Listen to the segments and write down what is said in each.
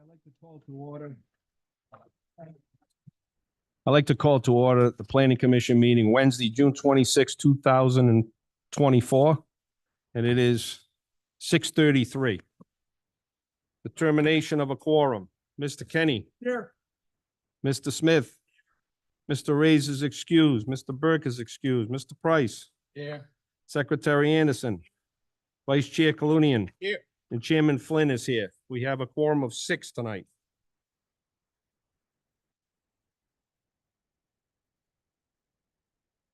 I'd like to call to order the Planning Commission meeting Wednesday, June 26, 2024, and it is 6:33. Determination of a quorum. Mr. Kenny. Here. Mr. Smith. Mr. Reyes is excused. Mr. Burke is excused. Mr. Price. Here. Secretary Anderson. Vice Chair Kalunian. Here. And Chairman Flynn is here. We have a quorum of 6 tonight.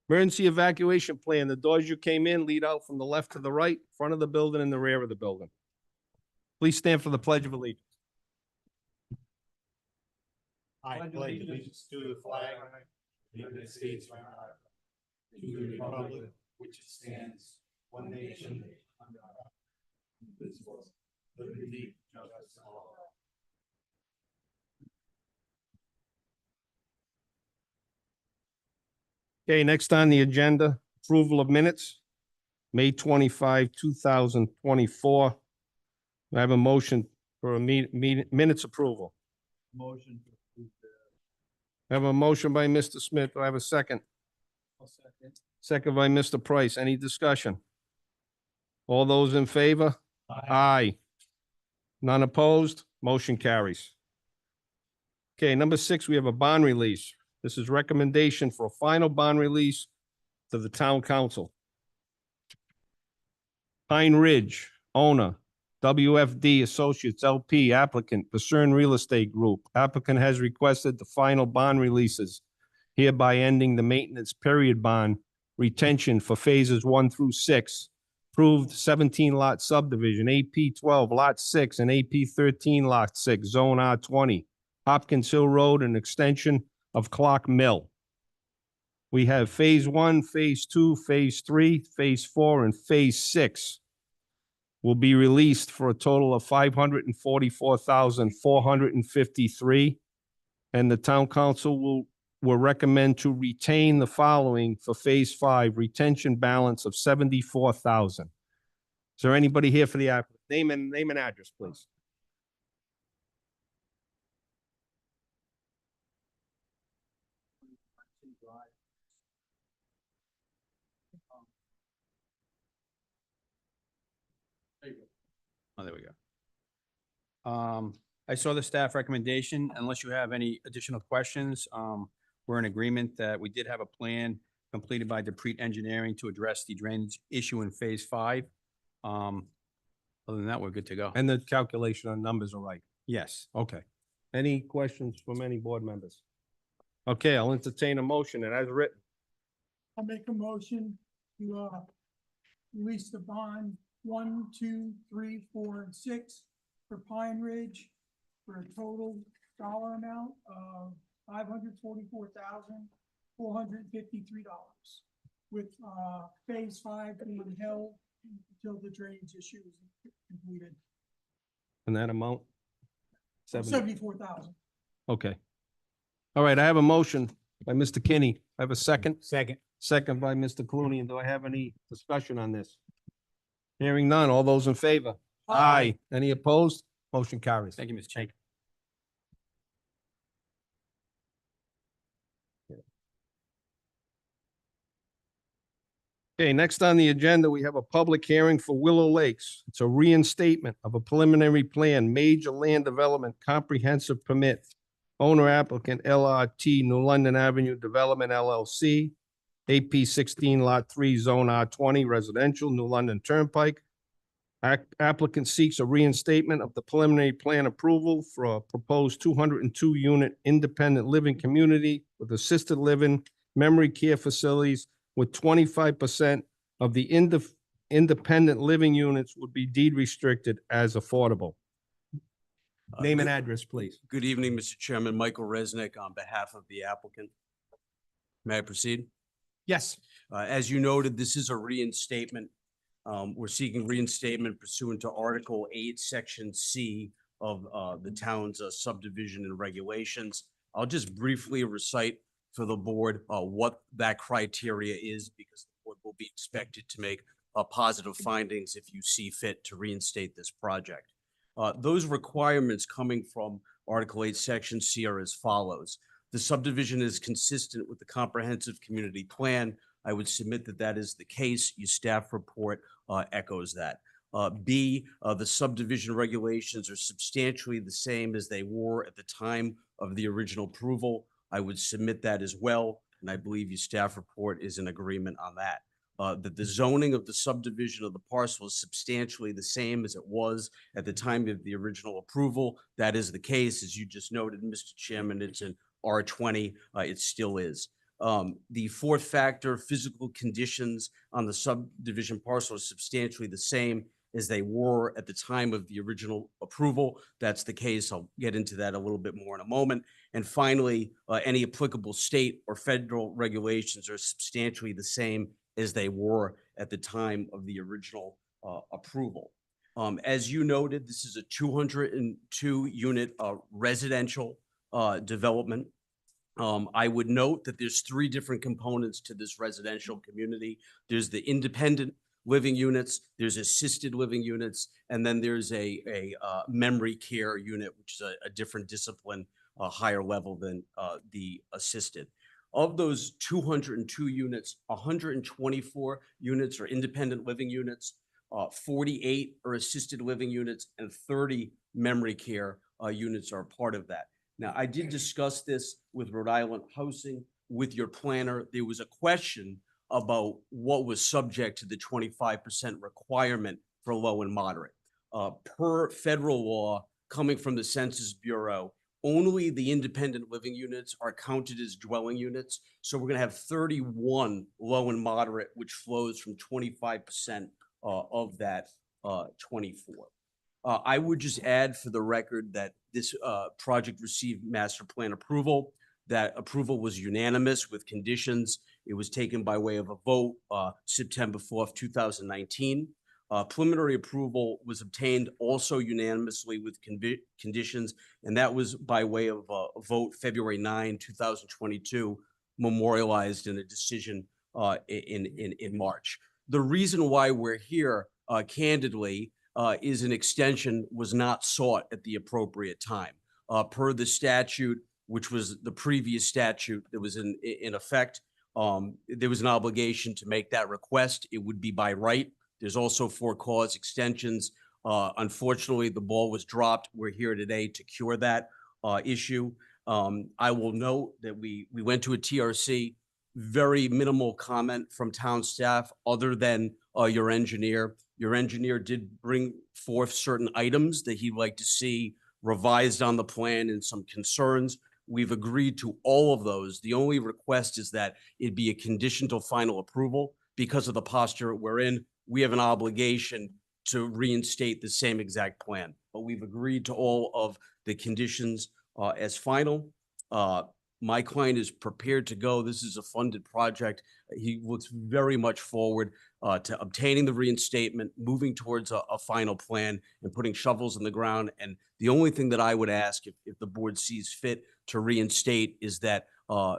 Emergency evacuation plan. The doors you came in lead out from the left to the right, front of the building and the rear of the building. Please stand for the Pledge of Allegiance. I pledge allegiance to the flag of the United States of America, to the republic which stands one nation under God, indivisible, liberty, justice for all. Okay, next on the agenda, approval of minutes, May 25, 2024. I have a motion for a minutes approval. Motion to approve I have a motion by Mr. Smith. Do I have a second? second. Second by Mr. Price. Any discussion? All those in favor? Aye. None opposed? Motion carries. Okay, number 6, we have a bond release. This is recommendation for a final bond release to the town council. Pine Ridge, owner, WFD Associates LP, applicant, Discern Real Estate Group. Applicant has requested the final bond releases, hereby ending the maintenance period bond retention for phases 1 through 6. Approved 17 lot subdivision, AP 12 lot 6 and AP 13 lot 6, zone R20. Hopkins Hill Road and extension of Clock Mill. We have phase 1, phase 2, phase 3, phase 4, and phase 6 will be released for a total of $544,453. And the town council will recommend to retain the following for phase 5, retention balance of $74,000. Is there anybody here for the applicant? Name and address, please. Oh, there we go. I saw the staff recommendation. Unless you have any additional questions, we're in agreement that we did have a plan completed by Deprete Engineering to address the drainage issue in phase 5. Other than that, we're good to go. And the calculation on numbers are right. Yes, Okay. Any questions from any board members? Okay, I'll entertain a motion and as written. I'll make a motion to, release the bond 1, 2, 3, 4, and 6 for Pine Ridge for a total dollar amount of $544,453 with, phase 5 being held until the drainage issue is completed. And that amount? 74,000. Okay. All right, I have a motion by Mr. Kinney. I have a second. Second. Second by Mr. Clooney. And do I have any discussion on this? Hearing none. All those in favor? Aye. Any opposed? Motion carries. thank you, Mr. Chairman. Okay, next on the agenda, we have a public hearing for Willow Lakes. It's a reinstatement of a preliminary plan, major land development comprehensive permit. Owner applicant LRT New London Avenue Development LLC, AP 16 Lot 3, Zone R20 Residential, New London Turnpike. Applicant seeks a reinstatement of the preliminary plan approval for a proposed 202-unit independent living community with assisted living, memory care facilities, with 25% of the independent living units would be deed restricted as affordable. Name and address, please. Good evening, Mr. Chairman. Michael Resnick on behalf of the applicant. May I proceed? Yes. As you noted, this is a reinstatement. We're seeking reinstatement pursuant to Article 8, Section C of the town's subdivision and regulations. I'll just briefly recite for the board what that criteria is, because the board will be expected to make positive findings if you see fit to reinstate this project. Those requirements coming from Article 8, Section C are as follows. The subdivision is consistent with the comprehensive community plan. I would submit that that is the case. Your staff report echoes that. B, the subdivision regulations are substantially the same as they were at the time of the original approval. I would submit that as well, and I believe your staff report is in agreement on that. That the zoning of the subdivision of the parcel is substantially the same as it was at the time of the original approval. That is the case, as you just noted, Mr. Chairman, it's an R20, it still is. The fourth factor, physical conditions on the subdivision parcel are substantially the same as they were at the time of the original approval. That's the case. I'll get into that a little bit more in a moment. And finally, any applicable state or federal regulations are substantially the same as they were at the time of the original approval. As you noted, this is a 202 unit residential development. I would note that there's three different components to this residential community. There's the independent living units, there's assisted living units, and then there's a memory care unit, which is a different discipline, a higher level than the assisted. Of those 202 units, 124 units are independent living units, 48 are assisted living units, and 30 memory care units are part of that. Now, I did discuss this with Rhode Island Housing, with your planner. There was a question about what was subject to the 25% requirement for low and moderate. Per federal law coming from the Census Bureau, only the independent living units are counted as dwelling units. So we're gonna have 31 low and moderate, which flows from 25% of that 24. I would just add for the record that this project received master plan approval. That approval was unanimous with conditions. It was taken by way of a vote September 4th, 2019. Preliminary approval was obtained also unanimously with conditions, and that was by way of a vote February 9, 2022, memorialized in a decision in March. The reason why we're here, candidly, is an extension was not sought at the appropriate time. Per the statute, which was the previous statute that was in effect, there was an obligation to make that request. It would be by right. There's also for cause extensions. Unfortunately, the ball was dropped. We're here today to cure that issue. I will note that we went to a TRC, very minimal comment from town staff other than your engineer. Your engineer did bring forth certain items that he'd like to see revised on the plan and some concerns. We've agreed to all of those. The only request is that it be a condition till final approval. Because of the posture we're in, we have an obligation to reinstate the same exact plan. But we've agreed to all of the conditions as final. My client is prepared to go. This is a funded project. He looks very much forward to obtaining the reinstatement, moving towards a final plan and putting shovels in the ground. And the only thing that I would ask if the board sees fit to reinstate is that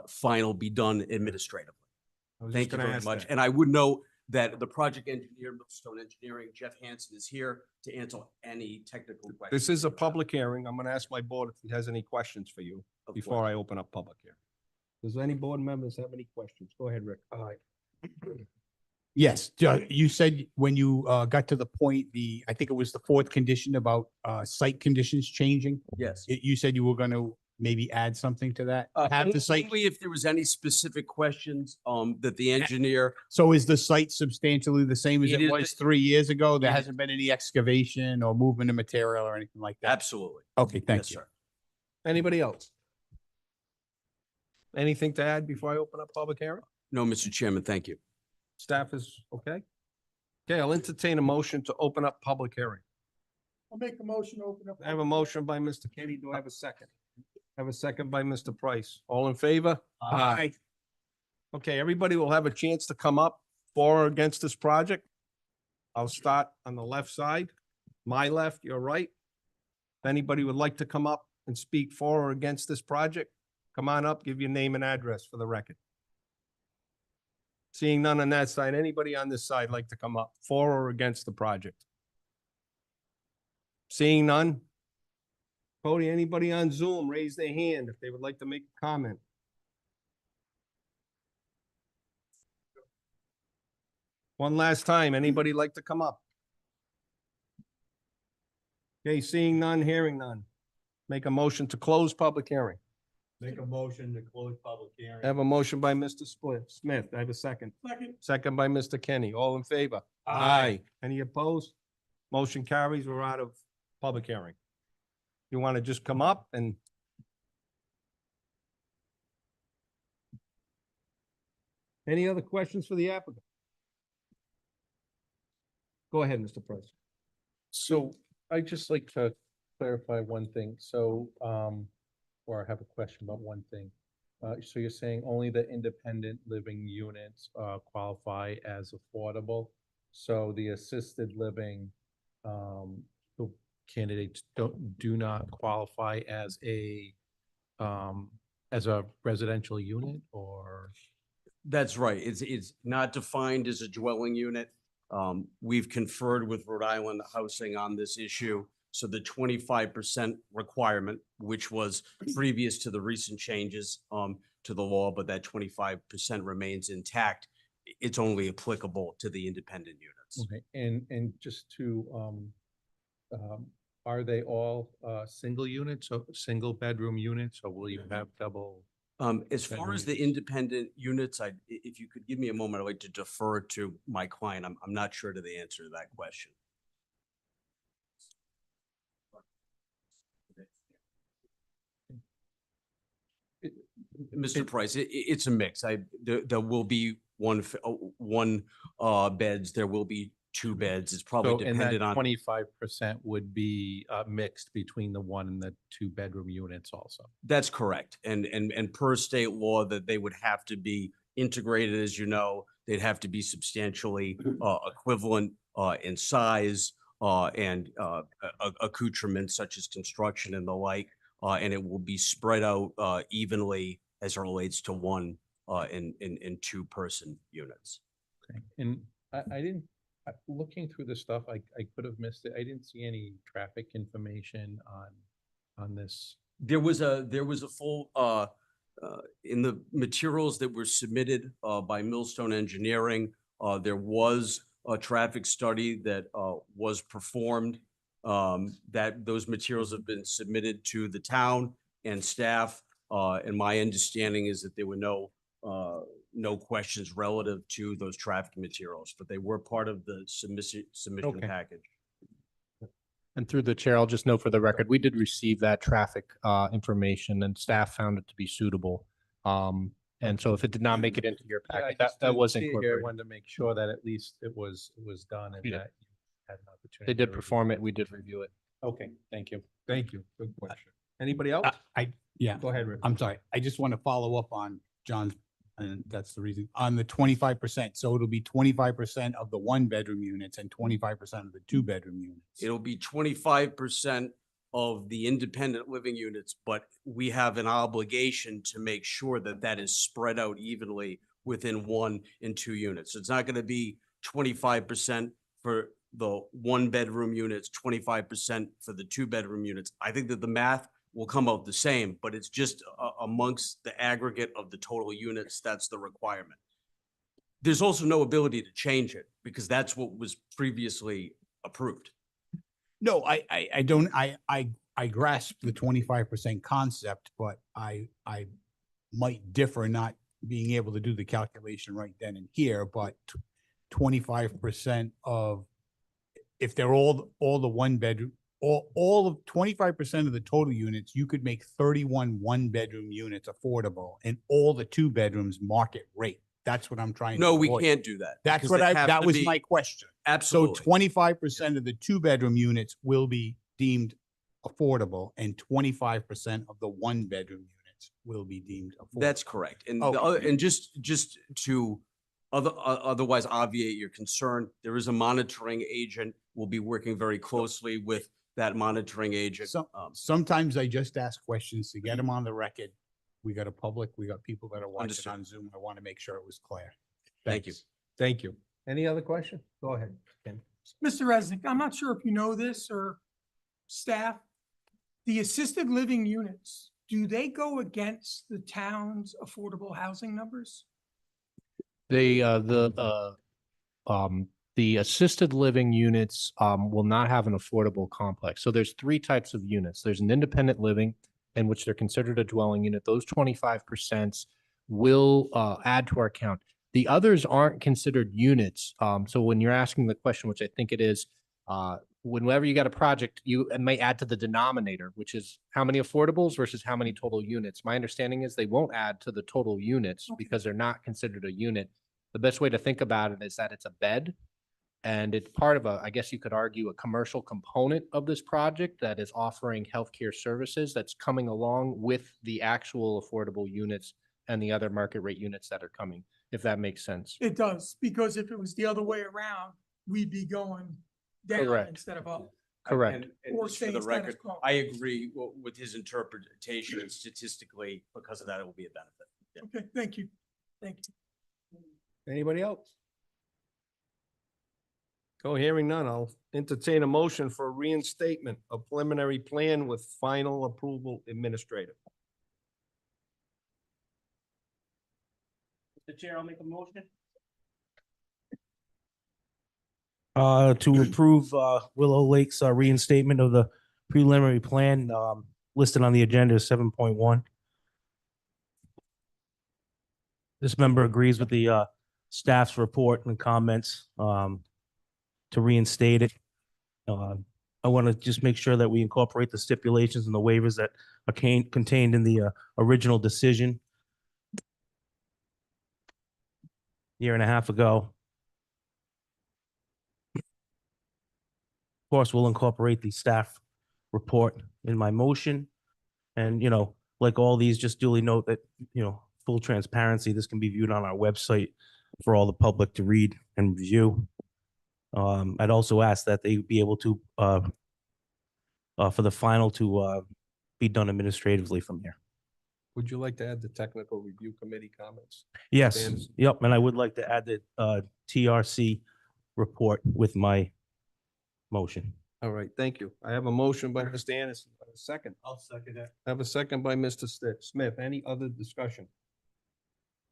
final be done administratively. Thank you very much. And I would note that the project engineer, Millstone Engineering, Jeff Hansen, is here to answer any technical questions. This is a public hearing. I'm going to ask my board if he has any questions for you Of before course. I open up public hearing. Does any board members have any questions? Go ahead, Rick. All right. Yes, you said when you got to the point, I think it was the fourth condition about site conditions changing. Yes. You said you were going to maybe add something to that? Have the site, Only if there was any specific questions that the engineer, so is the site substantially the same as It it is was the- 3 years ago? There it is- hasn't been any excavation or movement of material or anything like that? absolutely. Okay, thank Yes, you. sir. Anybody else? Anything to add before I open up public hearing? No, Mr. Chairman, thank you. Staff is okay? Okay, I'll entertain a motion to open up public hearing. I'll make a motion to open up. I have a motion by Mr. Kenny. Do I have a second? I have a second by Mr. Price. All in favor? Aye. Okay, everybody will have a chance to come up for or against this project. I'll start on the left side, my left, your right. If anybody would like to come up and speak for or against this project, come on up, give your name and address for the record. Seeing none on that side, anybody on this side like to come up for or against the project? Seeing none? Cody, anybody on Zoom, raise their hand if they would like to make a comment. One last time, anybody like to come up? Okay, seeing none, hearing none. Make a motion to close public hearing. Make a motion to close public hearing. I have a motion by Mr. Smith. I have a second. Second. Second by Mr. Kenny. All in favor? Aye. Any opposed? Motion carries. We're out of public hearing. You want to just come up and? Any other questions for the applicant? Go ahead, Mr. Price. So I'd just like to clarify one thing. So, or I have a question about one thing. So you're saying only the independent living units, qualify as affordable? So the assisted living, the candidates do not qualify as a residential unit or? That's right. It's not defined as a dwelling unit. We've conferred with Rhode Island Housing on this issue. So the 25% requirement, which was previous to the recent changes to the law, but that 25% remains intact. It's only applicable to the independent units. Okay, and just to, are they all single units or single bedroom units, or will you have double? As far as the Bedrooms. independent units, if you could give me a moment, I'd like to defer to my client. I'm not sure to the answer to that question. Mr. Price, it's a mix. There will be one beds, there will be two beds. It's probably So, and that dependent on. 25% would be mixed between the one and the two bedroom units also. That's correct. And per state law that they would have to be integrated, as you know, they'd have to be substantially equivalent in size and accoutrements such as construction and the like. And it will be spread out evenly as it relates to one in two-person units. Okay, and I didn't, looking through the stuff, I could have missed it. I didn't see any traffic information on this. There was a full, in the materials that were submitted by Millstone Engineering, there was a traffic study that was performed. That those materials have been submitted to the town and staff. And my understanding is that there were no questions relative to those traffic materials, but they were part of the submission Okay. package. And through the chair, I'll just note for the record, we did receive that traffic information and staff found it to be suitable. And so if it did not make it into your Yeah, I packet, just that didn't was see it here. I incorporated. wanted to make sure that at least it was done and Yeah. that you had an opportunity. They did to review perform it. We did review it. Okay, thank you. Thank you. Good question. Anybody else? Yeah, Go ahead, Rick. I'm sorry. I just want to follow up on John's, and that's the reason, on the 25%. So it'll be 25% of the one bedroom units and 25% of the two bedroom units. It'll be 25% of the independent living units, but we have an obligation to make sure that that is spread out evenly within 1 and 2 units. So it's not going to be 25% for the one bedroom units, 25% for the two bedroom units. I think that the math will come out the same, but it's just amongst the aggregate of the total units, that's the requirement. There's also no ability to change it because that's what was previously approved. No, I don't, I grasp the 25% concept, but I might differ not being able to do the calculation right then and here, but 25% of, if they're all the one bedroom, all of 25% of the total units, you could make 31 one-bedroom units affordable and all the two bedrooms market rate. That's what I'm trying to No, we avoid. can't do that. That's because what they have that to was be- my question. So Absolutely. 25% of the two-bedroom units will be deemed affordable and 25% of the one-bedroom units will be deemed affordable. That's correct. And Okay. the other, and just to otherwise obviate your concern, there is a monitoring agent. We'll be working very closely with that monitoring agent. So- Sometimes I just ask questions to get them on the record. We got a public, we got people that are watching Understood. on Zoom. I want to make sure it was clear. Thank you. Thanks. Thank you. Any other question? Go ahead, Ken. Mr. Resnick, I'm not sure if you know this or staff, the assisted living units, do they go against the town's affordable housing numbers? The assisted living units, will not have an affordable complex. So there's three types of units. There's an independent living in which they're considered a dwelling unit. Those 25% will, add to our count. The others aren't considered units. So when you're asking the question, which I think it is, whenever you got a project, it may add to the denominator, which is how many affordables versus how many total units. My understanding is they won't add to the total units Okay. because they're not considered a unit. The best way to think about it is that it's a bed. And it's part of I guess you could argue, a commercial component of this project that is offering healthcare services that's coming along with the actual affordable units and the other market rate units that are coming, if that makes sense. It does, because if it was the other way around, we'd be going down Correct. instead of up. Correct. And Or just for the staying status record, quo. I agree with his interpretation, and statistically, because of that, it will be a benefit. Yeah. Okay, thank you. Thank you. Anybody else? Go hearing none. I'll entertain a motion for reinstatement of preliminary plan with final approval administrative. Mr. Chair, I'll make a motion. To approve, Willow Lake's reinstatement of the preliminary plan, listed on the agenda is 7.1. This member agrees with the, staff's report and comments, to reinstate it. I want to just make sure that we incorporate the stipulations and the waivers that are contained in the, original decision year and a half ago. Of course, we'll incorporate the staff report in my motion. And, like all these, just duly note that, full transparency, this can be viewed on our website for all the public to read and review. I'd also ask that they be able to, for the final to, be done administratively from here. Would you like to add the technical review committee comments? Yes, Stands. yep, and I would like to add the, TRC report with my motion. All right, thank you. I have a motion by Mr. Anderson. A second. I'll second that. I have a second by Mr. Smith. Any other discussion?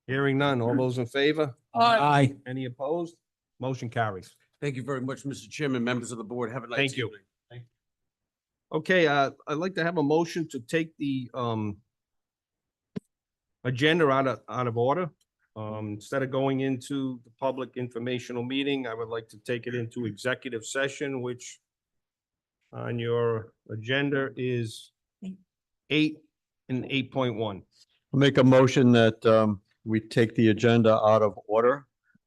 Hearing none. All those in favor? Aye. Any opposed? Motion carries. Thank you very much, Mr. Chairman, members of the board. Have a nice Thank you. evening. Okay, I'd like to have a motion to take the agenda out of order. Instead of going into the public informational meeting, I would like to take it into executive session, which on your agenda is 8 and 8.1. I'll make a motion that we take the agenda out of order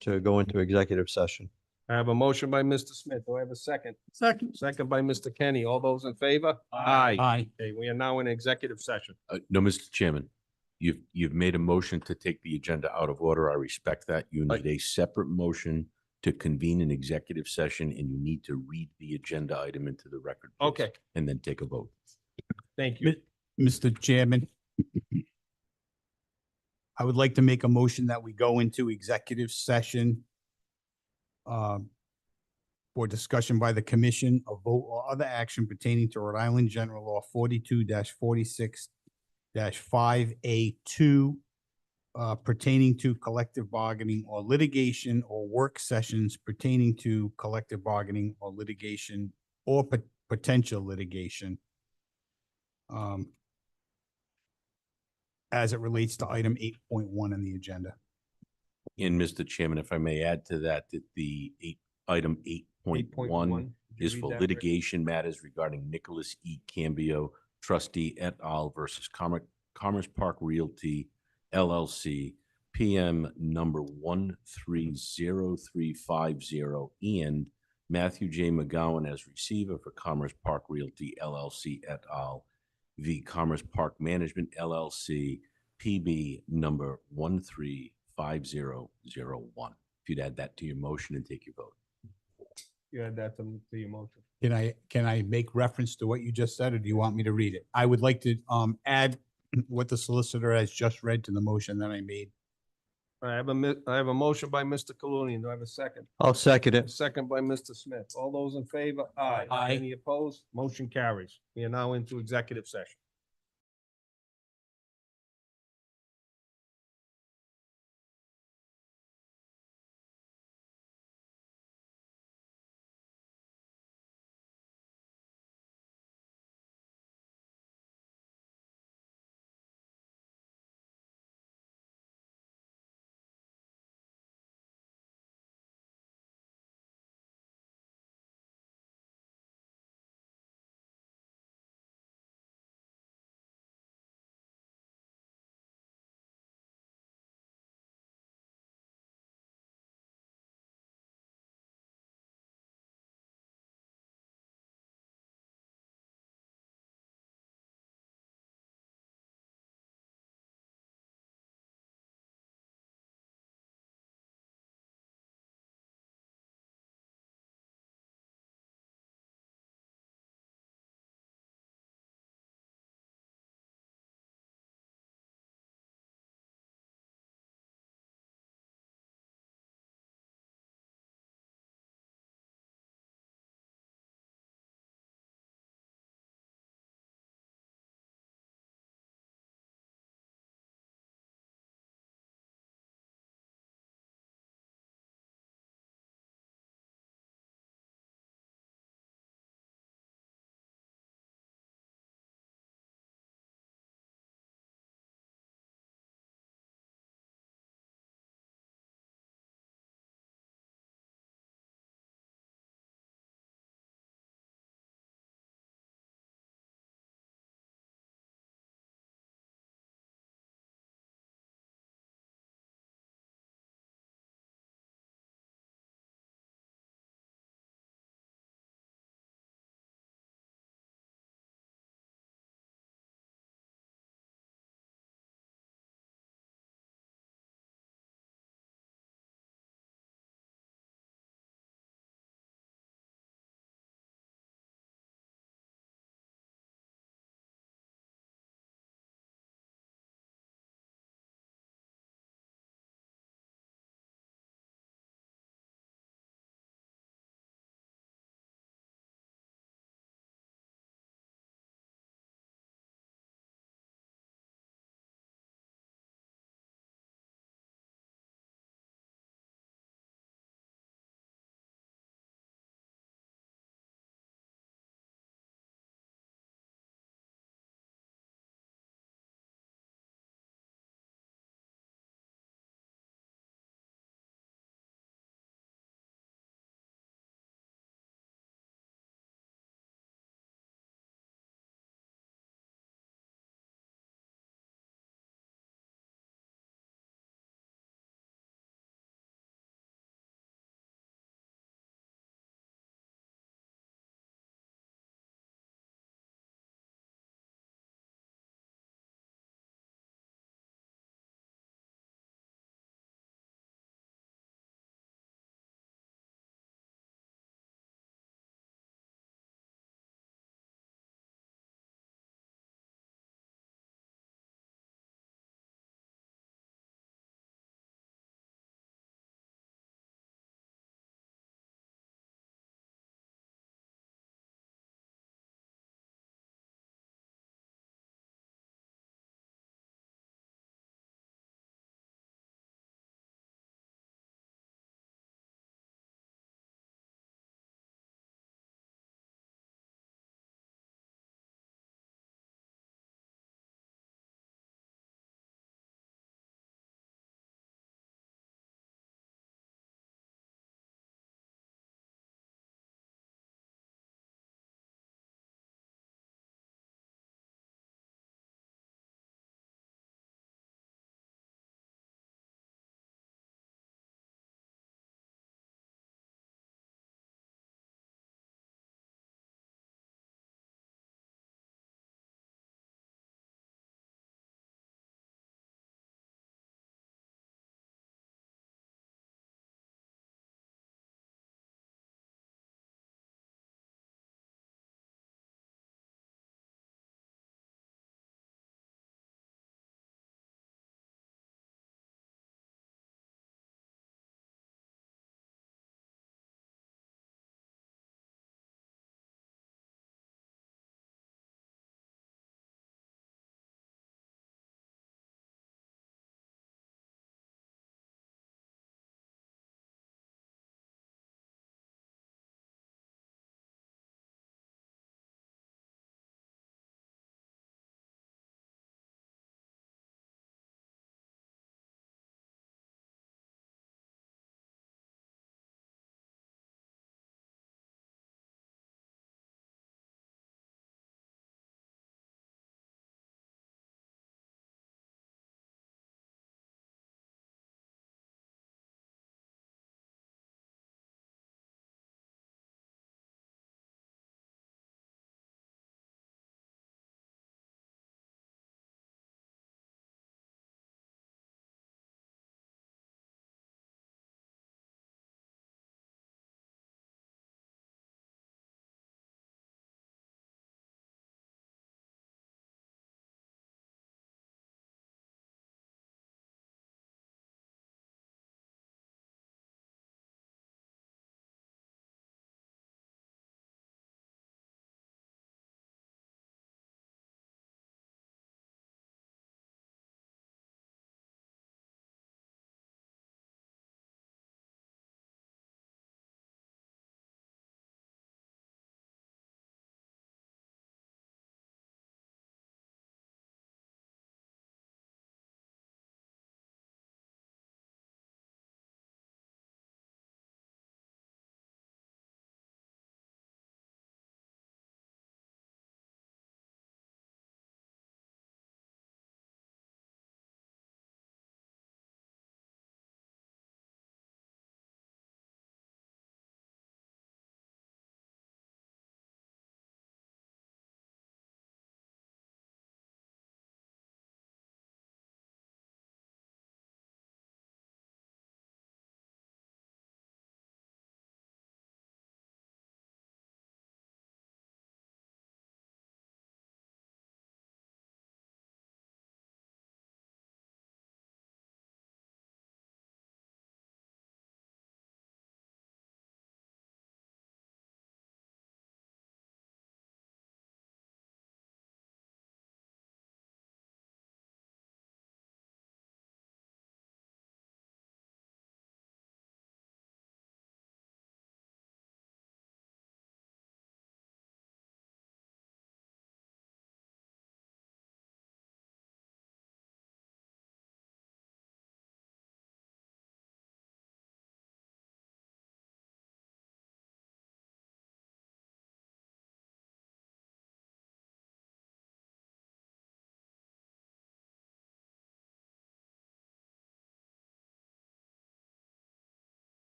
to go into executive session. I have a motion by Mr. Smith. Do I have a second? Second. Second by Mr. Kenny. All those in favor? Aye. Okay, we are now in executive session. No, Mr. Chairman, you've made a motion to take the agenda out of order. I respect that. You need a separate motion to convene an executive session, and you need to read the agenda item into the record. please, Okay, And then take a vote. thank you. Mr. Chairman, I would like to make a motion that we go into executive session for discussion by the commission, a vote or other action pertaining to Rhode Island General Law 42-46-5A2 pertaining to collective bargaining or litigation or work sessions pertaining to collective bargaining or litigation or potential litigation. As it relates to item 8.1 on the agenda. And Mr. Chairman, if I may add to that, that item 8.1 is for litigation matters regarding Nicholas E. Cambio, trustee et al. Versus Commerce Park Realty LLC, PM number 130350, and Matthew J. McGowan as receiver for Commerce Park Realty LLC et al. V. Commerce Park Management LLC, PB number 135001. If you'd add that to your motion and take your vote. You add that to your motion. Can I make reference to what you just said, or do you want me to read it? I would like to add what the solicitor has just read to the motion that I made. I have a motion by Mr. Colonian. Do I have a second? I'll second A it. second by Mr. Smith. All those in favor? Aye. Aye. Any opposed? Motion carries. We are now into executive session.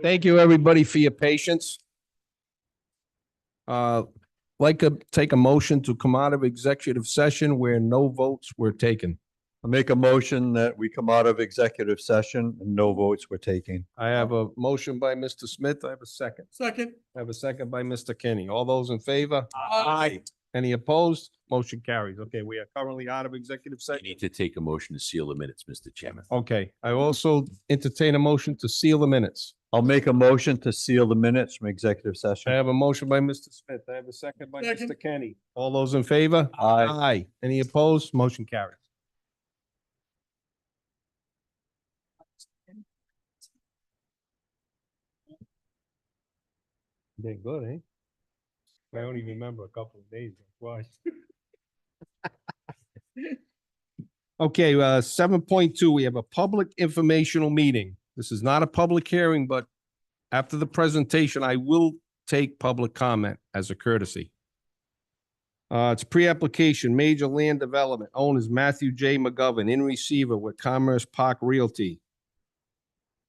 Thank you, everybody, for your patience. Like to take a motion to come out of executive session where no votes were taken. I make a motion that we come out of executive session and no votes were taken. I have a motion by Mr. Smith. I have a second. Second. I have a second by Mr. Kenny. All those in favor? Aye. Any opposed? Motion carries. Okay, we are currently out of executive You session. need to take a motion to seal the minutes, Mr. Chairman. Okay, I also entertain a motion to seal the minutes. I'll make a motion to seal the minutes from executive I session. have a motion by Mr. Smith. I have a second by Second. Mr. Kenny. All those in favor? Aye. Aye. Any opposed? Motion carries. They're good, eh? I only remember a couple of days. Why? Okay, 7.2, we have a public informational meeting. This is not a public hearing, but after the presentation, I will take public comment as a courtesy. It's pre-application, major land development, owners Matthew J. McGovern, in receiver with Commerce Park Realty.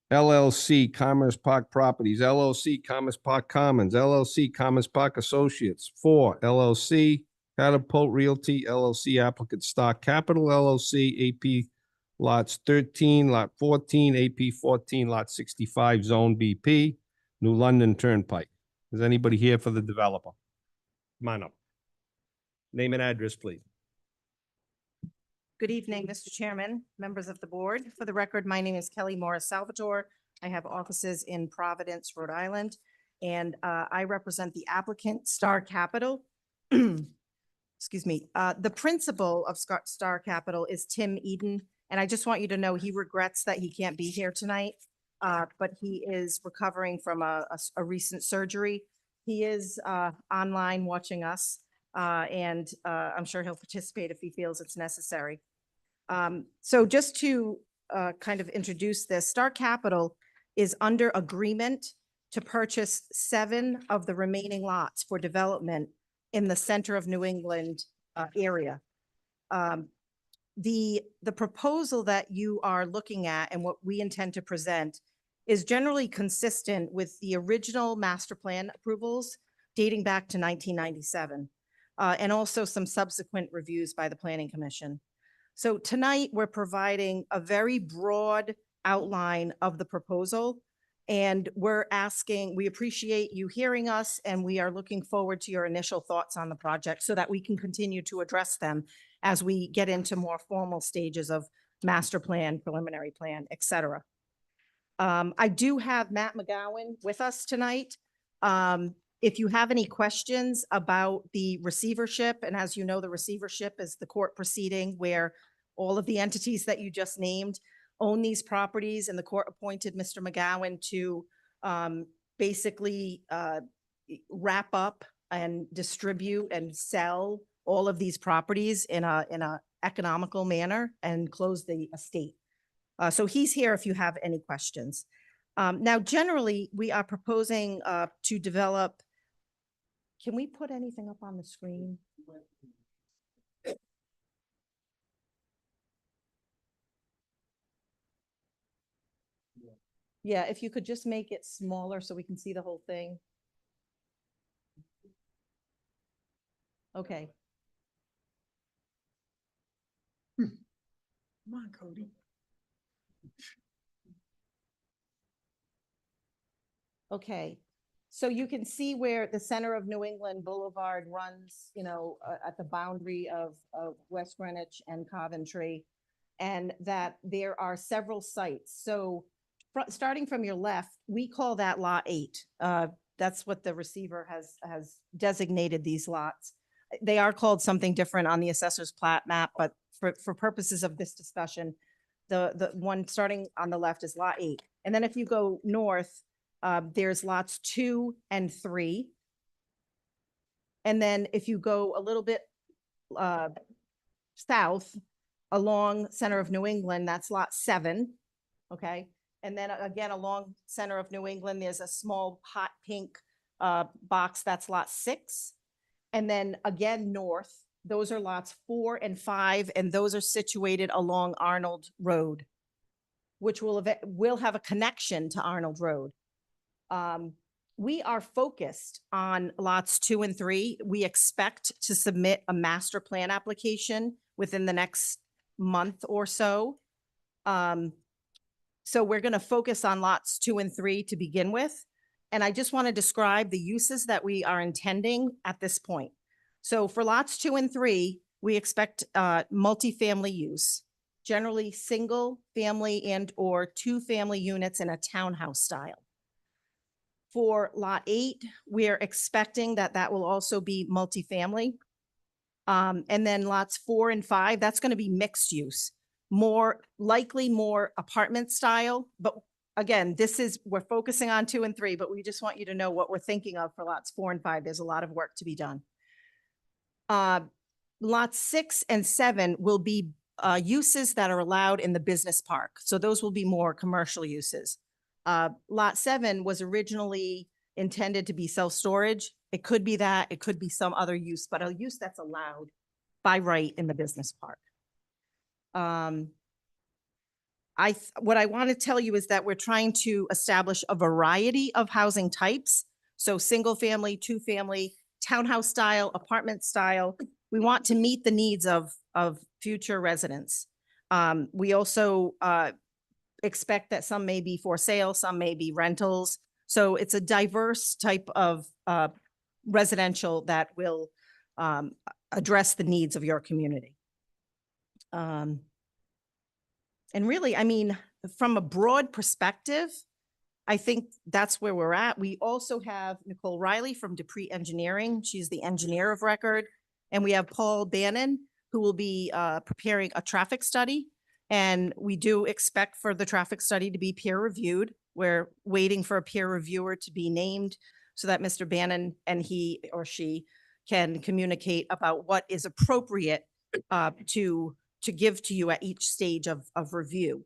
LLC, Commerce Park Properties, LLC, Commerce Park Commons, LLC, Commerce Park Associates, 4, LLC, Catapult Realty, LLC, applicant Stock Capital, LLC, AP lots 13, lot 14, AP 14, lot 65, Zone BP, New London Turnpike. Is anybody here for the developer? Come on up. Name and address, please. Good evening, Mr. Chairman, members of the board. For the record, my name is Kelly Morris Salvatore. I have offices in Providence, Rhode Island, and I represent the applicant, Star Capital. Excuse me. The principal of Star Capital is Tim Eden, and I just want you to know he regrets that he can't be here tonight, but he is recovering from a recent surgery. He is online watching us. And I'm sure he'll participate if he feels it's necessary. So just to kind of introduce this, Star Capital is under agreement to purchase 7 of the remaining lots for development in the center of New England area. The proposal that you are looking at and what we intend to present is generally consistent with the original master plan approvals dating back to 1997. And also some subsequent reviews by the Planning Commission. So tonight, we're providing a very broad outline of the proposal. And we appreciate you hearing us, and we are looking forward to your initial thoughts on the project so that we can continue to address them as we get into more formal stages of master plan, preliminary plan, et cetera. I do have Matt McGowan with us tonight. If you have any questions about the receivership, and as you know, the receivership is the court proceeding where all of the entities that you just named own these properties, and the court appointed Mr. McGowan to basically wrap up and distribute and sell all of these properties in a economical manner and close the estate. So he's here if you have any questions. Now, generally, we are proposing to develop. Can we put anything up on the screen? Yeah, if you could just make it smaller so we can see the whole thing. Okay. Come on, Cody. Okay. So you can see where the center of New England Boulevard runs, at the boundary of West Greenwich and Coventry, and that there are several sites. So starting from your left, we call that Lot 8. That's what the receiver has designated these lots. They are called something different on the assessor's plat map, but for purposes of this discussion, the one starting on the left is Lot 8. And then if you go north, there's lots 2 and 3. And then if you go a little bit south along center of New England, that's lot 7. Okay. And then again, along center of New England, there's a small hot pink box. That's lot 6. And then again, north, those are lots 4 and 5, and those are situated along Arnold Road. which will have a connection to Arnold Road. We are focused on lots 2 and 3. We expect to submit a master plan application within the next month or so. So we're going to focus on lots 2 and 3 to begin with. And I just want to describe the uses that we are intending at this point. So for lots 2 and 3, we expect multifamily use, generally single family and or 2-family units in a townhouse style. For lot 8, we're expecting that will also be multifamily. And then lots 4 and 5, that's going to be mixed use, more apartment style. But again, we're focusing on 2 and 3, but we just want you to know what we're thinking of for lots 4 and 5. There's a lot of work to be done. Lots 6 and 7 will be uses that are allowed in the business park. So those will be more commercial uses. Lot 7 was originally intended to be self-storage. It could be that, it could be some other use, but a use that's allowed by right in the business park. What I want to tell you is that we're trying to establish a variety of housing types. So single family, 2-family, townhouse style, apartment style. We want to meet the needs of future residents. We also expect that some may be for sale, some may be rentals. So it's a diverse type of residential that will address the needs of your community. And really, I mean, from a broad perspective, I think that's where we're at. We also have Nicole Riley from Dupree Engineering. She's the engineer of record. And we have Paul Bannon, who will be preparing a traffic study. And we do expect for the traffic study to be peer reviewed. We're waiting for a peer reviewer to be named so that Mr. Bannon and he or she can communicate about what is appropriate to give to you at each stage of review.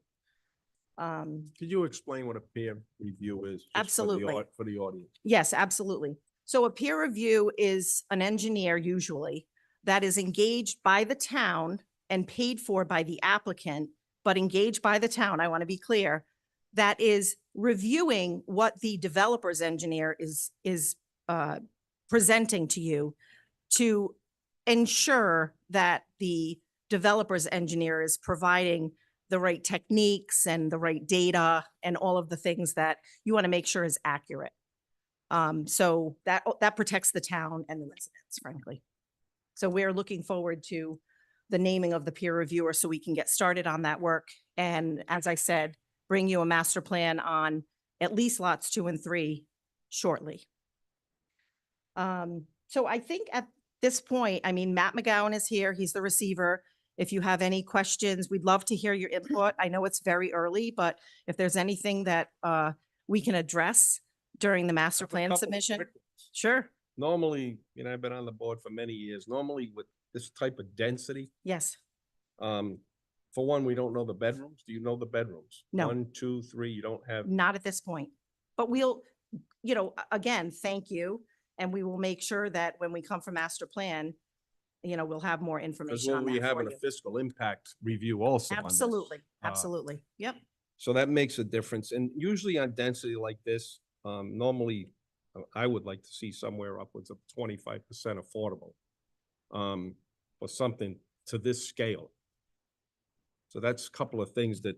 Could you explain what a peer review is? just for the Absolutely. For the audience. Yes, absolutely. So a peer review is an engineer usually that is engaged by the town and paid for by the applicant, but engaged by the town, I want to be clear, that is reviewing what the developer's engineer is presenting to you to ensure that the developer's engineer is providing the right techniques and the right data and all of the things that you want to make sure is accurate. So that protects the town and the residents, frankly. So we're looking forward to the naming of the peer reviewer so we can get started on that work. And as I said, bring you a master plan on at least lots 2 and 3 shortly. So I think at this point, I mean, Matt McGowan is here. He's the receiver. If you have any questions, we'd love to hear your input. I know it's very early, but if there's anything that we can address during the master plan Couple submission, quick ones. sure. Normally, I've been on the board for many years. Normally with this type of density, Yes. for one, we don't know the bedrooms. Do you know the bedrooms? No. 1, 2, 3, you don't have. Not at this point, but we'll, again, thank you. And we will make sure that when we come for master plan, we'll have more Because information we'll on be that for having you. a fiscal impact review also on this. Absolutely, Uh, absolutely. Yep. So that makes a difference. And usually on density like this, normally I would like to see somewhere upwards of 25% affordable. Or something to this scale. So that's a couple of things that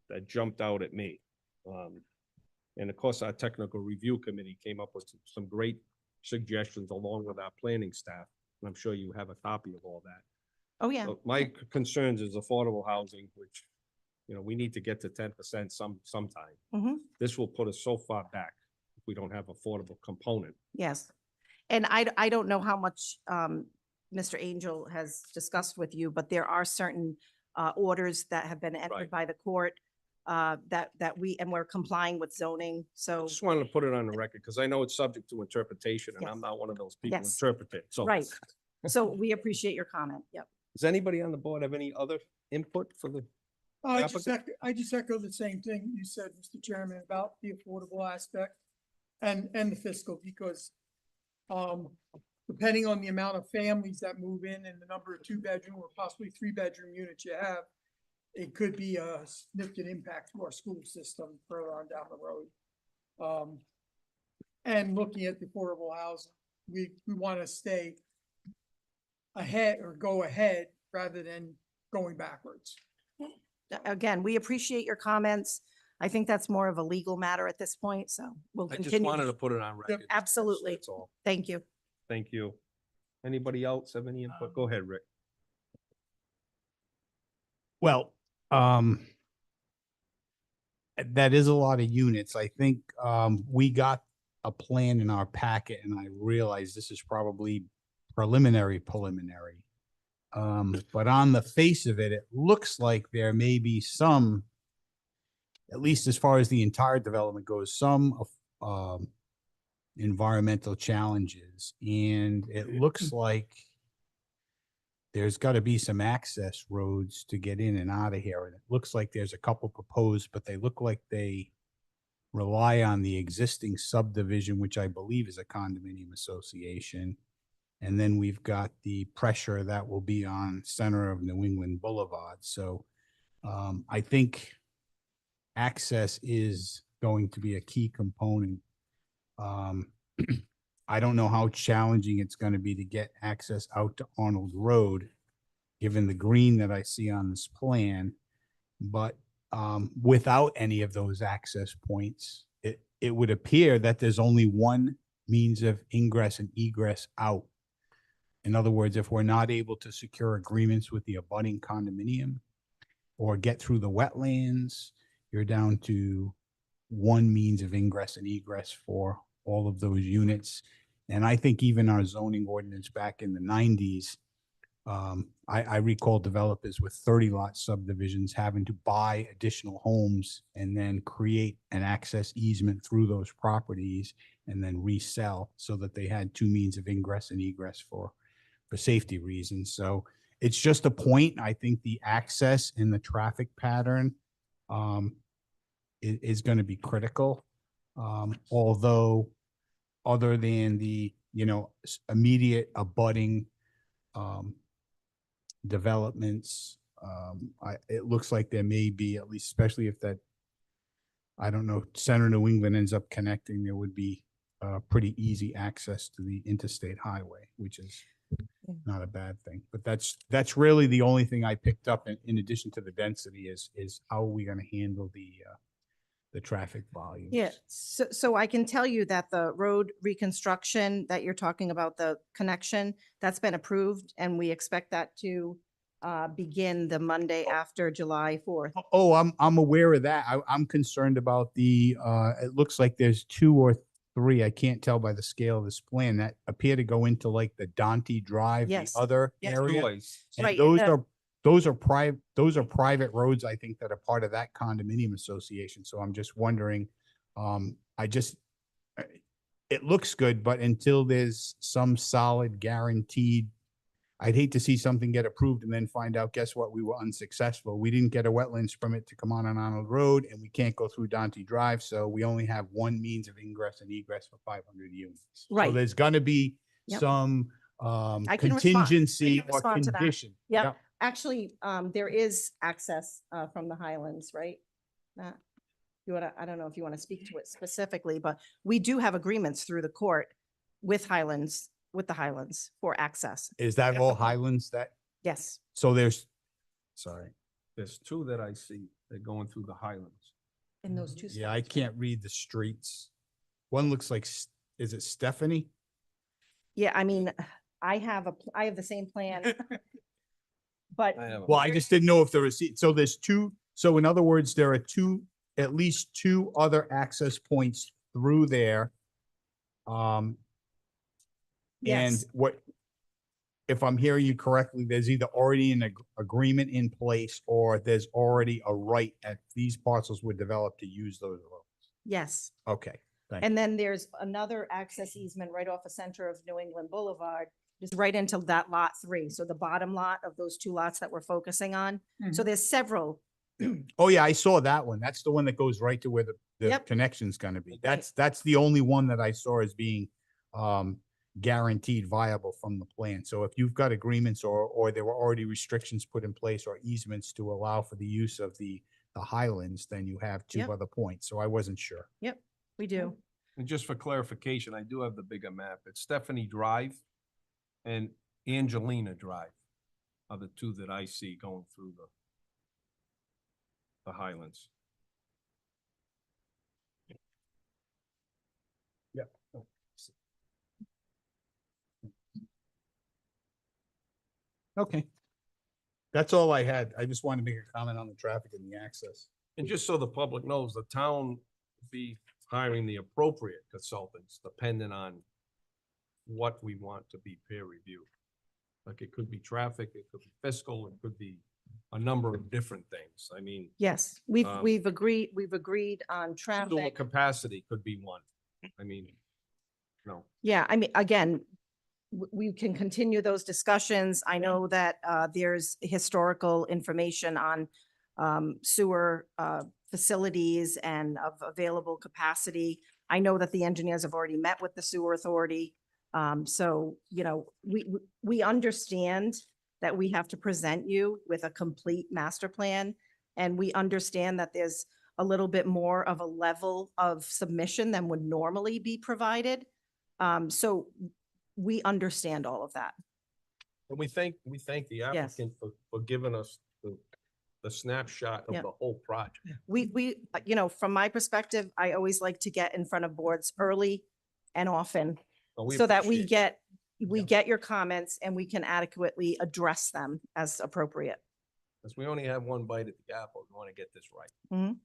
that jumped out at me. And of course, our technical review committee came up with some great suggestions along with our planning staff. And I'm sure you have a copy of all that. Oh, yeah. So my concerns is affordable housing, which, we need to get to 10% sometime. Mhm. This will put us so far back if we don't have affordable component. Yes. And I don't know how much Mr. Angel has discussed with you, but there are certain orders that have been entered Right. by the court and we're complying with zoning. So, Just wanted to put it on the record because I know it's subject to interpretation and Yes. I'm not one of those people who Yes. interpret it. So. right. So we appreciate your comment. Yep. Does anybody on the board have any other input for the? I Applicant? just echo the same thing you said, Mr. Chairman, about the affordable aspect and the fiscal, because depending on the amount of families that move in and the number of 2-bedroom or possibly 3-bedroom units you have, it could be a significant impact to our school system further on down the road. And looking at the affordable housing, we want to stay ahead or go ahead rather than going backwards. Again, we appreciate your comments. I think that's more of a legal matter at this point, so we'll I just continue. wanted to put it on record. Absolutely. That's all. Thank you. Thank you. Anybody else have any input? Go ahead, Rick. Well, that is a lot of units. I think, we got a plan in our packet and I realize this is probably preliminary. But on the face of it, it looks like there may be some, at least as far as the entire development goes, some, environmental challenges. And it looks like there's got to be some access roads to get in and out of here. And it looks like there's a couple proposed, but they look like they rely on the existing subdivision, which I believe is a condominium association. And then we've got the pressure that will be on center of New England Boulevard. So I think access is going to be a key component. I don't know how challenging it's going to be to get access out to Arnold Road, given the green that I see on this plan. But without any of those access points, it would appear that there's only one means of ingress and egress out. In other words, if we're not able to secure agreements with the abutting condominium or get through the wetlands, you're down to one means of ingress and egress for all of those units. And I think even our zoning ordinance back in the 90s, I recall developers with 30-lot subdivisions having to buy additional homes and then create an access easement through those properties and then resell so that they had two means of ingress and egress for safety reasons. So it's just a point. I think the access and the traffic pattern is going to be critical. Although other than the, immediate abutting developments, it looks like there may be, at least especially if that, I don't know, center New England ends up connecting, there would be pretty easy access to the interstate highway, which is not a bad thing. But that's really the only thing I picked up in addition to the density is how are we going to handle the traffic volumes? Yeah, so I can tell you that the road reconstruction that you're talking about, the connection, that's been approved and we expect that to begin the Monday after July 4th. Oh, I'm aware of that. I'm concerned about it looks like there's 2 or 3, I can't tell by the scale of this plan, that appear to go into like the Dante Drive, the Yes. other Yes. area. Noise. And Right, those are private roads, I think, that are part of that condominium association. So I'm just wondering, it looks good, but until there's some solid guaranteed, I'd hate to see something get approved and then find out, guess what? We were unsuccessful. We didn't get a wetlands permit to come on Arnold Road and we can't go through Dante Drive. So we only have one means of ingress and egress for 500 units. So Right. there's gonna be Yep. some I can respond. contingency I can or respond to that. condition. Yep. Actually, there is access from the Highlands, right? Matt? I don't know if you want to speak to it specifically, but we do have agreements through the court with the Highlands for access. Is that all Highlands that, Yes. so sorry. There's 2 that I see. They're going through the Highlands. In those 2 Yeah, I spots. can't read the streets. One looks like, is it Stephanie? Yeah, I mean, I have the same plan. But Well, I just didn't know if there was, so there's 2, so in other words, there are at least 2 other access points through there. And yes, if I'm hearing you correctly, there's either already an agreement in place or there's already a right at these parcels were developed to use those roads. yes. Okay, thank you. And then there's another access easement right off the center of New England Boulevard, just right into that lot 3. So the bottom lot of those 2 lots that we're focusing on. So there's several. Oh, yeah, I saw that one. That's the one that goes right to where the Yep. connection's gonna be. That's the only one that I saw as being, guaranteed viable from the plan. So if you've got agreements or there were already restrictions put in place or easements to allow for the use of the Highlands, then you have two Yep. other points. So I wasn't sure. Yep, we do. And just for clarification, I do have the bigger map. It's Stephanie Drive and Angelina Drive are the two that I see going through the Highlands. Okay. That's all I had. I just wanted to make a comment on the traffic and the access. And just so the public knows, the town will be hiring the appropriate consultants depending on what we want to be peer reviewed. Like it could be traffic, it could be fiscal, it could be a number of different things. I mean, Yes, Um, we've agreed on sewer traffic. capacity could be one. I mean, no. Yeah, I mean, again, we can continue those discussions. I know that there's historical information on sewer facilities and of available capacity. I know that the engineers have already met with the sewer authority. So, you know, we understand that we have to present you with a complete master plan. And we understand that there's a little bit more of a level of submission than would normally be provided. So we understand all of that. And we thank the applicant for giving us the snapshot Yeah. of the whole project. You know, from my perspective, I always like to get in front of boards early and often so that we appreciate it. get your comments and we can adequately address them as appropriate. Because we only have one bite at the apple. We want to get this right.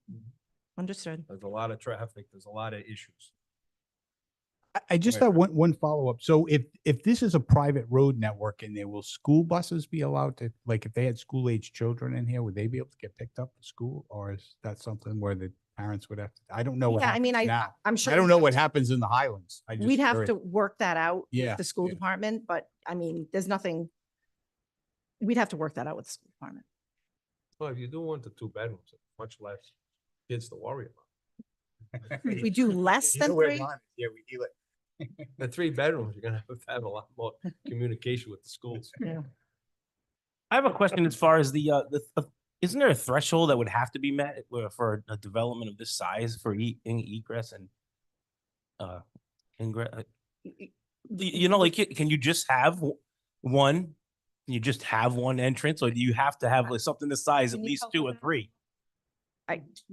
Understood. There's a lot of traffic. There's a lot of issues. I just Right. have one follow-up. So if this is a private road network in there, will school buses be allowed to, like if they had school-age children in here, would they be able to get picked up for school? Or is that something where the parents would have to, I don't know what Yeah, I mean, happens now. I'm sure. I don't we'd know have what to- happens in the Highlands. I just We'd have curious. to work that out Yeah, with the school yeah. department, but I mean, there's nothing. We'd have to work that out with the school department. Well, if you do 1 to 2 bedrooms, it's much less kids to worry about. We do less You than know where 3. mine is. Yeah, we do it. The 3 bedrooms, you're gonna have to have a lot more communication with the schools. Yeah. I have a question as far as isn't there a threshold that would have to be met for a development of this size for egress and ingress? You know, like, can you just have one? Can you just have one entrance, or do you have to have like, something this size, at Can you least help 2 with or that? 3?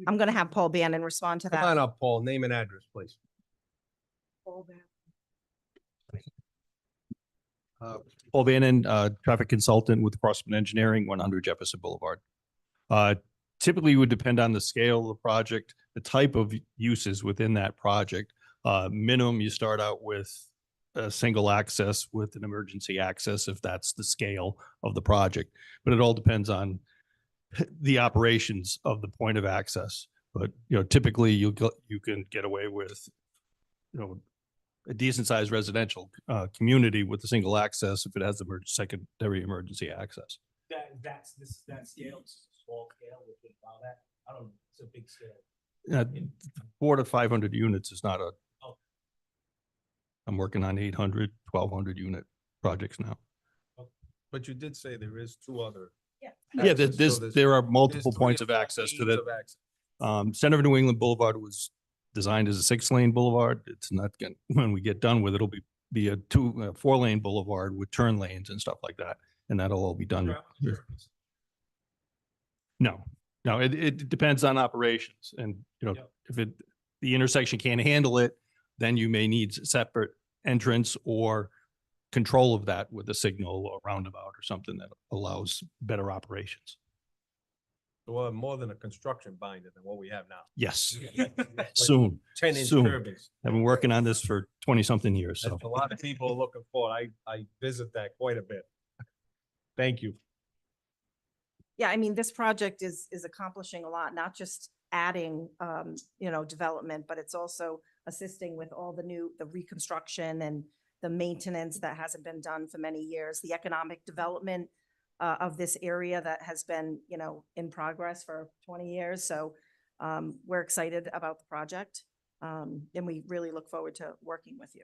I'm going to have Paul Bannon respond to Come that. on up, Paul. Name and address, please. Paul Bannon, traffic consultant with Crossman Engineering, 100 Jefferson Boulevard. Typically would depend on the scale of the project, the type of uses within that project. Minimum, you start out with a single access with an emergency access if that's the scale of the project. But it all depends on the operations of the point of access. But, you know, typically you can get away with, you know, a decent sized residential community with a single access if it has secondary emergency access. That scale, it's a small scale, we can allow that. I don't know, it's a big scale. 400 to 500 units is not a. Oh. I'm working on 800, 1,200 unit projects now. But you did say there is 2 other. Yeah, access, so there are there's multiple 3 or points of 4 access to means that. of access. Center of New England Boulevard was designed as a 6-lane boulevard. It's not going, when we get done with it, it'll be a 4-lane boulevard with turn lanes and stuff like that. And that'll all be done. No, it depends on operations and, you know, if the intersection can't handle it, then you may need separate entrance or control of that with a signal or roundabout or something that allows better operations. So we'll have more than a construction binder than what we have now. Yes, soon. 10-inch soon. curbings. I've been working on this for 20-something years, so. That's a lot of people are looking for. I visit that quite a bit. Thank you. Yeah, I mean, this project is accomplishing a lot, not just adding, you know, development, but it's also assisting with all the reconstruction and the maintenance that hasn't been done for many years, the economic development of this area that has been, you know, in progress for 20 years. So we're excited about the project and we really look forward to working with you.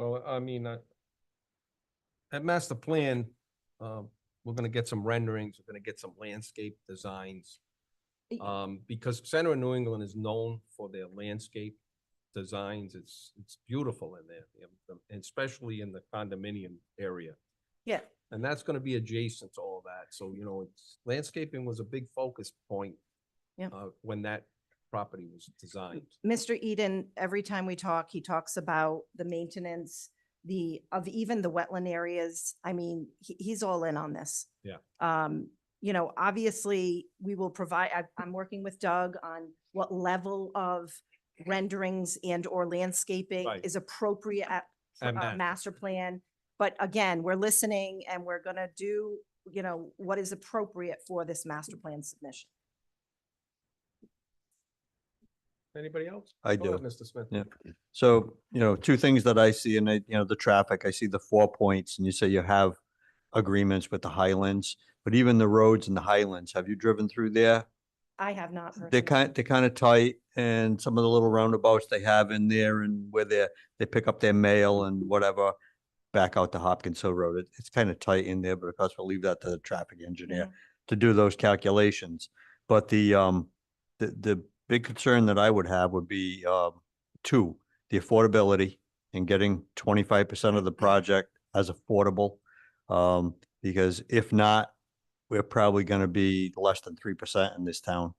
So, I mean, that master plan, we're gonna get some renderings, we're gonna get some landscape designs. Because center of New England is known for their landscape designs. It's beautiful in there, and especially in the condominium area. Yeah, And that's gonna be adjacent to all that. So, you know, landscaping was a big focus point. Yep. When that property was designed. Mr. Eden, every time we talk, he talks about the maintenance, of even the wetland areas. I mean, he's all in on this. Yeah. You know, obviously, we will provide, I'm working with Doug on what level of renderings and or landscaping Right. is appropriate for And a that. master plan. But again, we're listening and we're gonna do, you know, what is appropriate for this master plan submission. Anybody else? I Go ahead, do. Mr. Smith. Yeah. So, two things that I see the traffic, I see the 4 points and you say you have agreements with the Highlands, but even the roads in the Highlands, have you driven through there? I have not They're personally. they're kind of tight and some of the little roundabouts they have in there and where they pick up their mail and whatever, back out to Hopkins Hill Road. It's kind of tight in there, but of course we'll leave that to the traffic engineer Mhm. to do those calculations. But the big concern that I would have would be, two, the affordability and getting 25% of the project as affordable. Because if not, we're probably gonna be less than 3% in this town.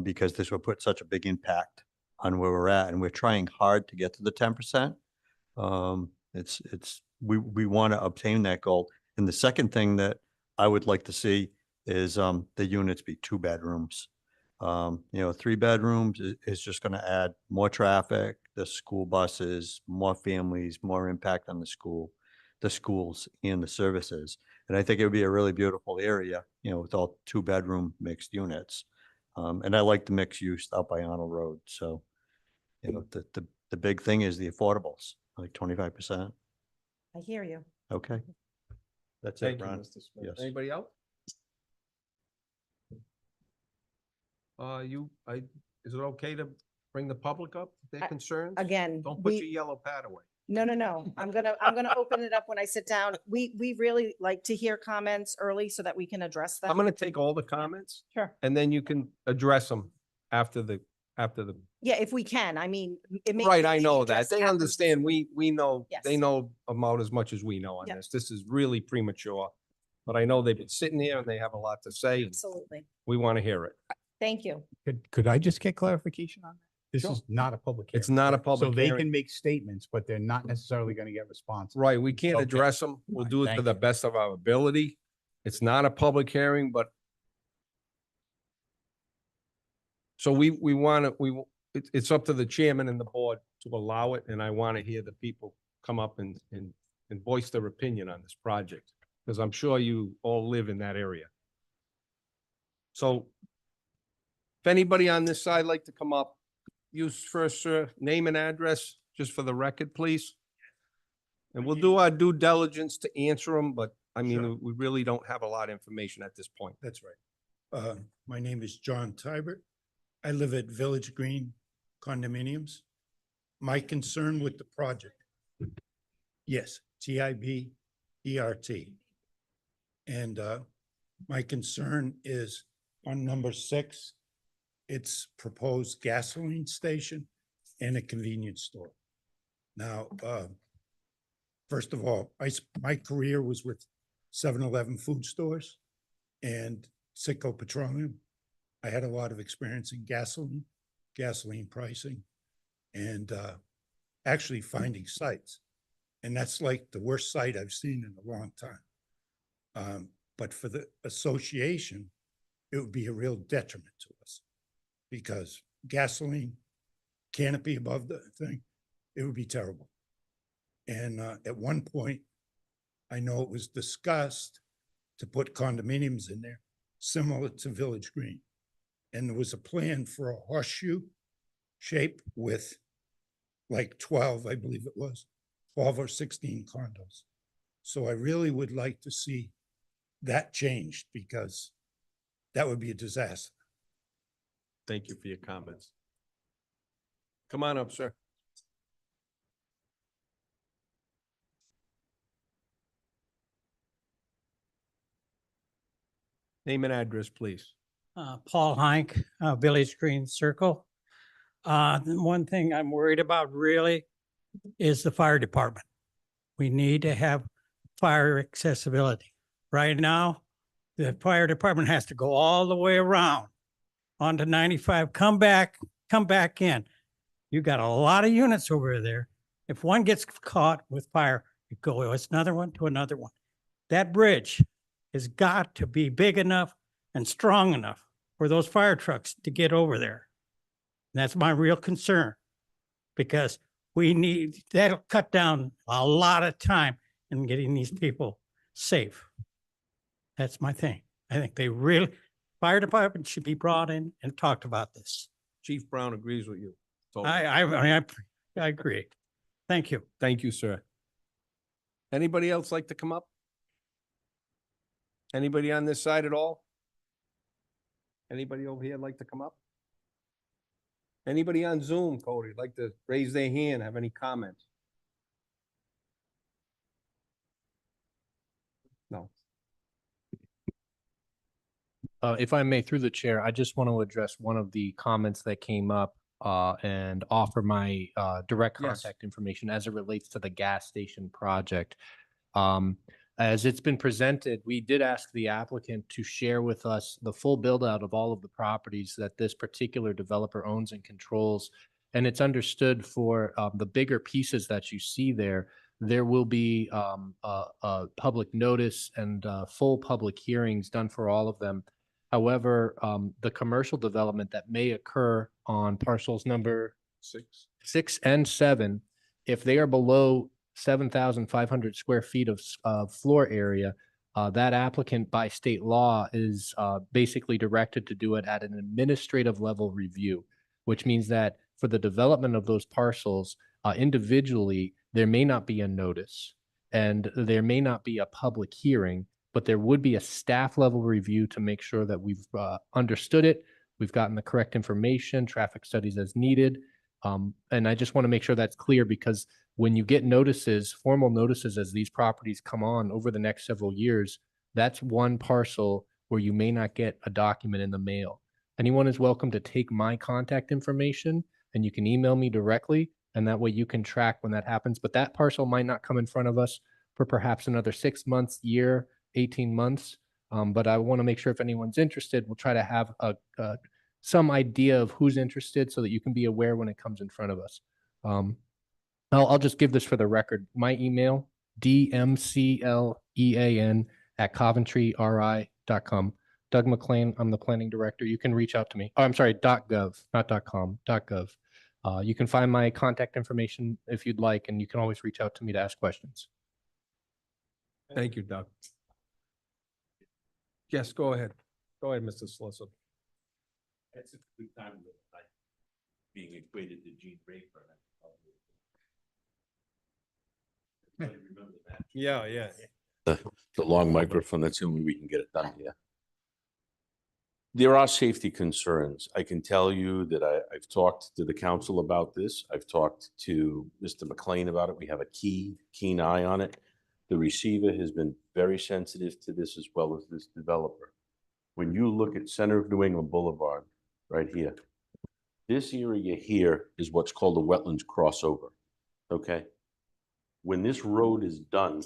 Because this will put such a big impact on where we're at, and we're trying hard to get to the 10%. We want to obtain that goal. And the second thing that I would like to see is, the units be 2 bedrooms. 3 bedrooms is just gonna add more traffic, the school buses, more families, more impact on the schools and the services. And I think it would be a really beautiful area, with all 2-bedroom mixed units. And I like the mixed use out by Arnold Road. So, the big thing is the affordables, like 25%. I hear you. Okay. That's Thank it, you, Ron. Mr. Smith. Yes. Anybody else? Is it okay to bring the public up, their concerns? Again, Don't put your we, yellow pad away. no. I'm gonna open it up when I sit down. We really like to hear comments early so that we can address them. I'm gonna take all the comments Sure. and then you can address them after the, Yeah, if we can. I mean, it may. right, it I may be know that. addressed They after- understand. We know, they Yes. know about as much as we know on Yep. this. This is really premature. But I know they've been sitting here and they have a lot to say. Absolutely. We want to hear it. Thank you. Could I just get clarification on that? This Sure. is not a public hearing. It's not a correct? public So they hearing. can make statements, but they're not necessarily going to get responses. Right, we can't Okay. address them. We'll Fine, do it to thank the you. best of our ability. It's not a public hearing, but so we want to, it's up to the chairman and the board to allow it, and I want to hear the people come up and voice their opinion on this project, because I'm sure you all live in that area. So if anybody on this side like to come up, use first, sir, name and address, just for the record, please. And we'll do our due diligence to answer them, but I mean, we really don't have a lot of information at this point. That's right. My name is John Tybert. I live at Village Green Condominiums. My concern with the project, yes, TIBERT. And my concern is on number 6, it's proposed gasoline station and a convenience store. Now, first of all, my career was with 7-Eleven food stores and Citgo Petroleum. I had a lot of experience in gasoline pricing, and actually finding sites. And that's like the worst site I've seen in a long time. But for the association, it would be a real detriment to us because gasoline canopy above the thing, it would be terrible. And at one point, I know it was discussed to put condominiums in there, similar to Village Green. And there was a plan for a horseshoe shape with like 12, I believe it was, 12 or 16 condos. So I really would like to see that changed because that would be a disaster. Thank you for your comments. Come on up, sir. Name and address, please. Paul Hink, Village Green Circle. The one thing I'm worried about really is the fire department. We need to have fire accessibility. Right now, the fire department has to go all the way around onto 95, come back in. You got a lot of units over there. If one gets caught with fire, you go, it's another one to another one. That bridge has got to be big enough and strong enough for those fire trucks to get over there. That's my real concern, because that'll cut down a lot of time in getting these people safe. That's my thing. I think fire department should be brought in and talked about this. Chief Brown agrees with you. So I agree. Thank you. thank you, sir. Anybody else like to come up? Anybody on this side at all? Anybody over here like to come up? Anybody on Zoom, Cody, like to raise their hand, have any comments? No. If I may, through the chair, I just want to address one of the comments that came up and offer my direct Yes. contact information as it relates to the gas station project. As it's been presented, we did ask the applicant to share with us the full build out of all of the properties that this particular developer owns and controls. And it's understood for the bigger pieces that you see there, there will be a public notice and full public hearings done for all of them. However, the commercial development that may occur on parcels number 6 and 7, if they are below 7,500 square feet of floor area, that applicant by state law is basically directed to do it at an administrative level review, which means that for the development of those parcels individually, there may not be a notice and there may not be a public hearing, but there would be a staff level review to make sure that we've understood it, we've gotten the correct information, traffic studies as needed. And I just want to make sure that's clear, because when you get notices, formal notices, as these properties come on over the next several years, that's one parcel where you may not get a document in the mail. Anyone is welcome to take my contact information and you can email me directly, and that way you can track when that happens. But that parcel might not come in front of us for perhaps another 6 months, year, 18 months. But I want to make sure if anyone's interested, we'll try to have some idea of who's interested so that you can be aware when it comes in front of us. I'll just give this for the record. My email, dmclean@coventryri.com. Doug McLean, I'm the planning director. You can reach out to me. Oh, I'm sorry, .gov, not .com, .gov. You can find my contact information if you'd like, and you can always reach out to me to ask questions. Thank you, Doug. Yes, go ahead. Go ahead, Mr. Solicitor. That's a good time to like being equated to Gene Rayford. Remember that? Yeah, yeah. The long microphone, that's the only way we can get it done here. There are safety concerns. I can tell you that I've talked to the council about this. I've talked to Mr. McLean about it. We have a keen eye on it. The receiver has been very sensitive to this, as well as this developer. When you look at Center of New England Boulevard, right here, this area here is what's called a wetlands crossover, okay? When this road is done,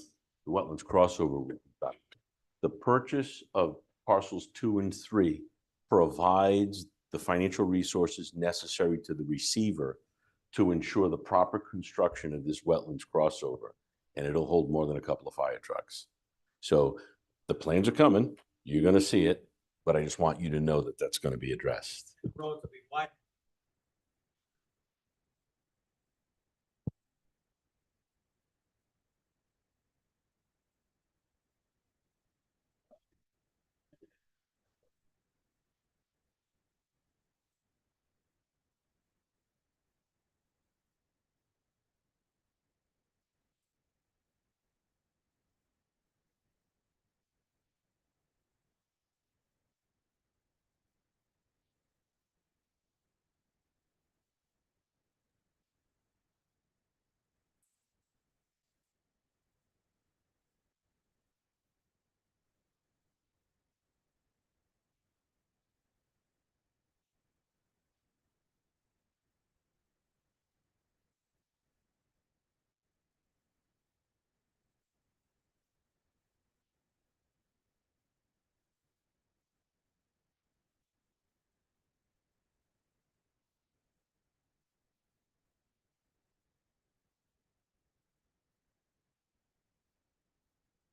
the wetlands crossover will be done. The purchase of parcels 2 and 3 provides the financial resources necessary to the receiver to ensure the proper construction of this wetlands crossover, and it'll hold more than a couple of fire trucks. So the plans are coming, you're gonna see it, but I just want you to know that that's gonna be addressed. Roads will be wide.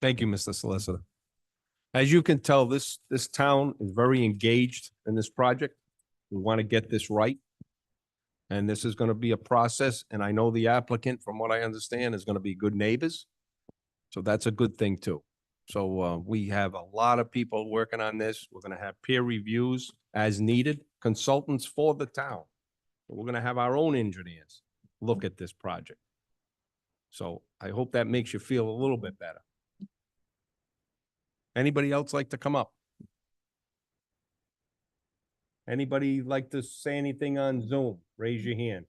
Thank you, Mr. Solicitor. As you can tell, this town is very engaged in this project. We want to get this right. And this is going to be a process, and I know the applicant, from what I understand, is going to be good neighbors. So that's a good thing too. So we have a lot of people working on this. We're going to have peer reviews as needed, consultants for the town. We're going to have our own engineers look at this project. So I hope that makes you feel a little bit better. Anybody else like to come up? Anybody like to say anything on Zoom? Raise your hand.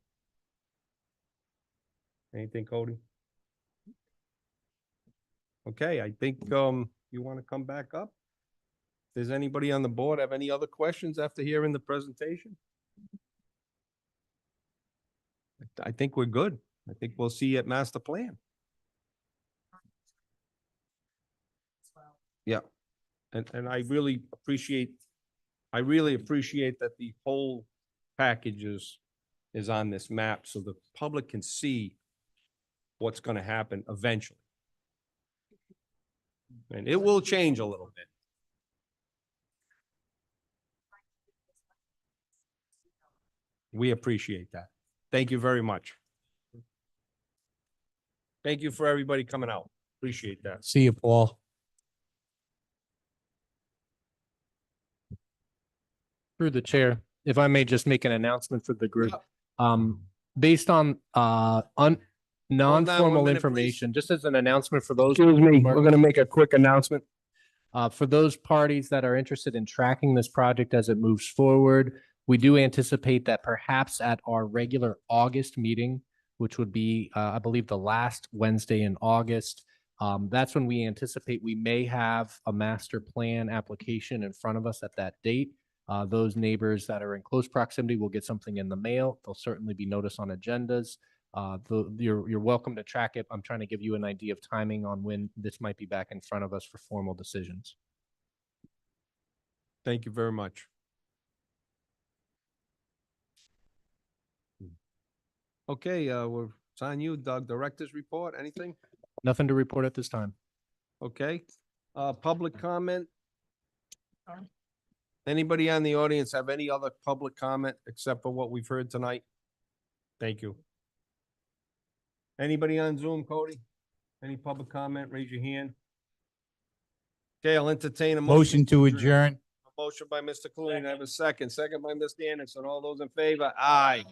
Anything, Cody? Okay, I think you want to come back up? Does anybody on the board have any other questions after hearing the presentation? I think we're good. I think we'll see you at master plan. Yeah, and I really appreciate that the whole package is on this map so the public can see what's going to happen eventually. And it will change a little bit. We appreciate that. Thank you very much. Thank you for everybody coming out. Appreciate that. See you, Paul. Through the chair, if I may just make an announcement for the group. Based on non-formal minute, information, just as an announcement for those. Excuse me, we're going to make a quick announcement. For those parties that are interested in tracking this project as it moves forward, we do anticipate that perhaps at our regular August meeting, which would be, I believe, the last Wednesday in August, that's when we anticipate we may have a master plan application in front of us at that date. Those neighbors that are in close proximity will get something in the mail. There'll certainly be notice on agendas. You're welcome to track it. I'm trying to give you an idea of timing on when this might be back in front of us for formal decisions. Thank you very much. Okay, it's on you, Doug. Director's report, anything? Nothing to report at this time. Okay, public comment? Anybody on the audience have any other public comment except for what we've heard tonight? Thank you. Anybody on Zoom, Cody? Any public comment? Raise your hand. Okay, I'll entertain a Motion to adjourn. A motion by Mr. Clooney. I have a second. Second by Mr. Anderson. All those in favor? Aye.